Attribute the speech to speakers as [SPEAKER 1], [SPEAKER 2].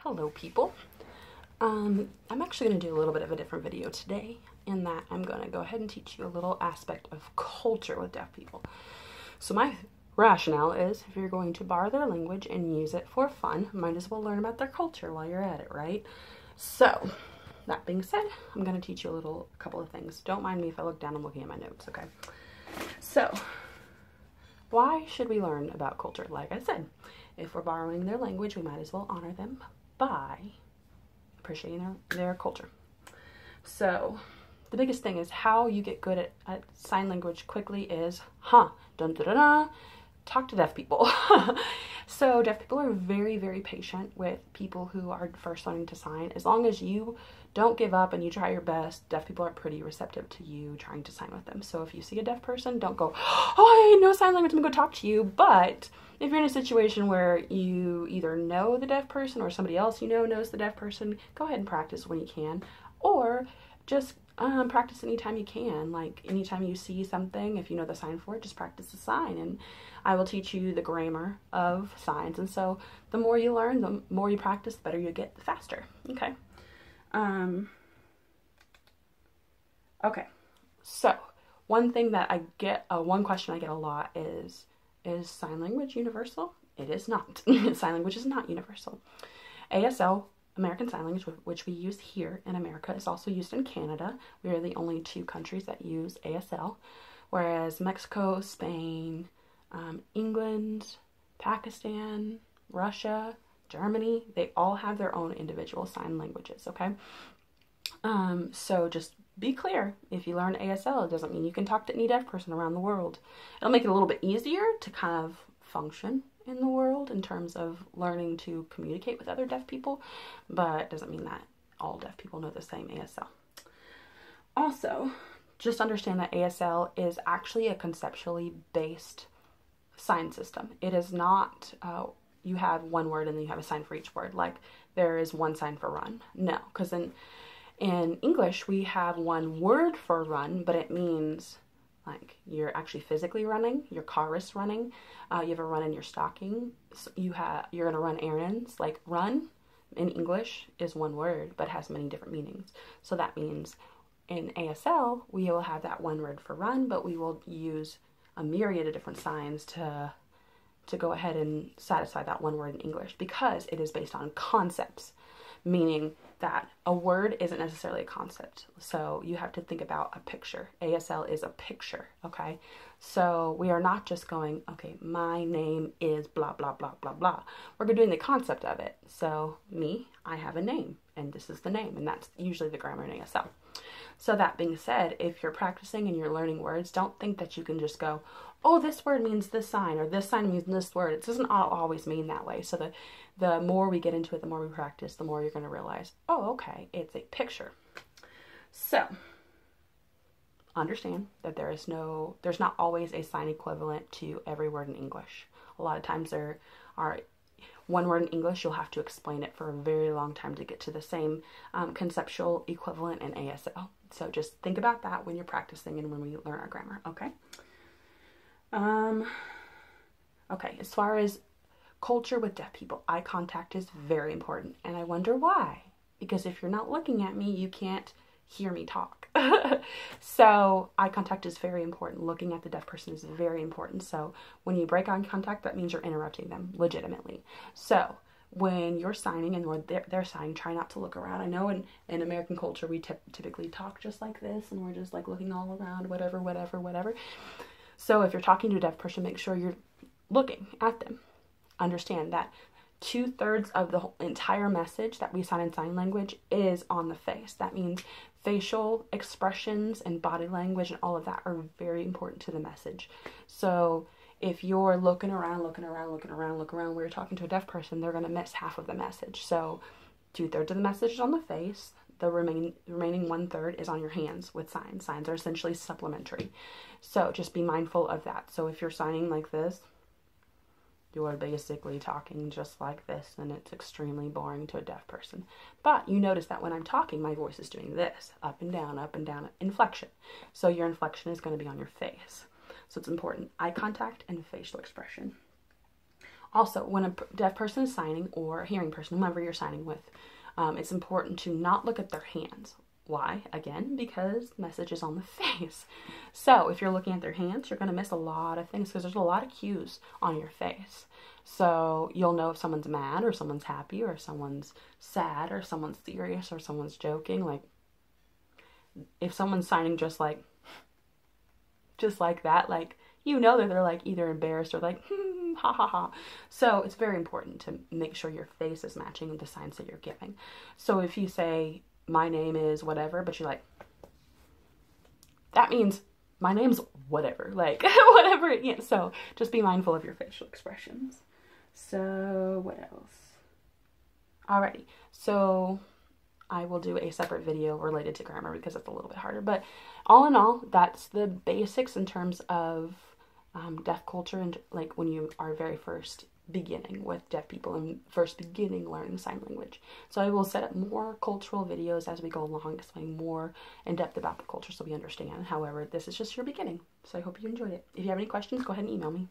[SPEAKER 1] Hello people. I'm actually going to do a little bit of a different video today in that I'm going to go ahead and teach you a little aspect of culture with deaf people. So my rationale is if you're going to borrow their language and use it for fun, might as well learn about their culture while you're at it, right? So that being said, I'm going to teach you a couple of things. Don't mind me if I look down, I'm looking at my notes, okay? So why should we learn about culture? Like I said, if we're borrowing their language, we might as well honor them by appreciating their culture. So the biggest thing is how you get good at sign language quickly is, talk to deaf people. So deaf people are very, very patient with people who are first learning to sign. As long as you don't give up and you try your best, deaf people are pretty receptive to you trying to sign with them. So if you see a deaf person, don't go, oh, I know sign language, I'm gonna go talk to you. But if you're in a situation where you either know the deaf person or somebody else you know knows the deaf person, go ahead and practice when you can. Or just practice anytime you can. Like anytime you see something, if you know the sign for it, just practice the sign. And I will teach you the grammar of signs. And so the more you learn, the more you practice, the better you get, the faster. Okay. Okay. So one thing that I get, one question I get a lot is sign language universal? It is not. Sign language is not universal. ASL, American Sign Language, which we use here in America, is also used in Canada. We are the only two countries that use ASL, whereas Mexico, Spain, England, Pakistan, Russia, Germany, they all have their own individual sign languages, okay? So just be clear, if you learn ASL, it doesn't mean you can talk to any deaf person around the world. It'll make it a little bit easier to kind of function in the world in terms of learning to communicate with other deaf people, but it doesn't mean that all deaf people know the same ASL. Also, just understand that ASL is actually a conceptually based sign system. It is not, you have one word and then you have a sign for each word, like there is one sign for run. No, because in English, we have one word for run, but it means like you're actually physically running, your car is running, you have a run in your stocking, so you're gonna run errands. Like run in English is one word, but has many different meanings. So that means in ASL, we will have that one word for run, but we will use a myriad of different signs to go ahead and satisfy that one word in English, because it is based on concepts, meaning that a word isn't necessarily a concept. So you have to think about a picture. ASL is a picture, okay? So we are not just going, okay, my name is blah, blah, blah, blah, blah. We're doing the concept of it. So me, I have a name, and this is the name, and that's usually the grammar in ASL. So that being said, if you're practicing and you're learning words, don't think that you can just go, oh, this word means this sign, or this sign means this word. It doesn't always mean that way. So the more we get into it, the more we practice, the more you're going to realize, oh, okay, it's a picture. So understand that there's not always a sign equivalent to every word in English. A lot of times there are one word in English, you'll have to explain it for a very long time to get to the same conceptual equivalent in ASL. So just think about that when you're practicing and when we learn our grammar, okay? Okay, as far as culture with deaf people, eye contact is very important. And I wonder why. Because if you're not looking at me, you can't hear me talk. So eye contact is very important. Looking at the deaf person is very important. So when you break eye contact, that means you're interrupting them legitimately. So when you're signing and they're signing, try not to look around. I know in American culture, we typically talk just like this, and we're just like looking all around, whatever. So if you're talking to a deaf person, make sure you're looking at them. Understand that 2/3 of the whole entire message that we sign in sign language is on the face. That means facial expressions and body language and all of that are very important to the message. So if you're looking around where you're talking to a deaf person, they're going to miss half of the message. So 2/3 of the message is on the face. The remaining 1/3 is on your hands with signs. Signs are essentially supplementary. So just be mindful of that. So if you're signing like this, you're basically talking just like this, and it's extremely boring to a deaf person. But you notice that when I'm talking, my voice is doing this, up and down, inflection. So your inflection is going to be on your face. So it's important, eye contact and facial expression. Also, when a deaf person is signing, or a hearing person, whomever you're signing with, it's important to not look at their hands. Why? Again, because the message is on the face. So if you're looking at their hands, you're going to miss a lot of things because there's a lot of cues on your face. So you'll know if someone's mad or someone's happy or someone's sad or someone's serious or someone's joking. Like, if someone's signing just like that, like, you know that they're like either embarrassed or like, ha ha ha. So it's very important to make sure your face is matching the signs that you're giving. So if you say, my name is whatever, but you're like, that means my name's whatever, like whatever. Yeah, so just be mindful of your facial expressions. So what else? Alrighty, so I will do a separate video related to grammar because it's a little bit harder, but all in all, that's the basics in terms of deaf culture, and like when you are very first beginning with deaf people and first beginning learning sign language. So I will set up more cultural videos as we go along, explaining more in depth about the culture so we understand. However, this is just your beginning. So I hope you enjoyed it. If you have any questions, go ahead and email me.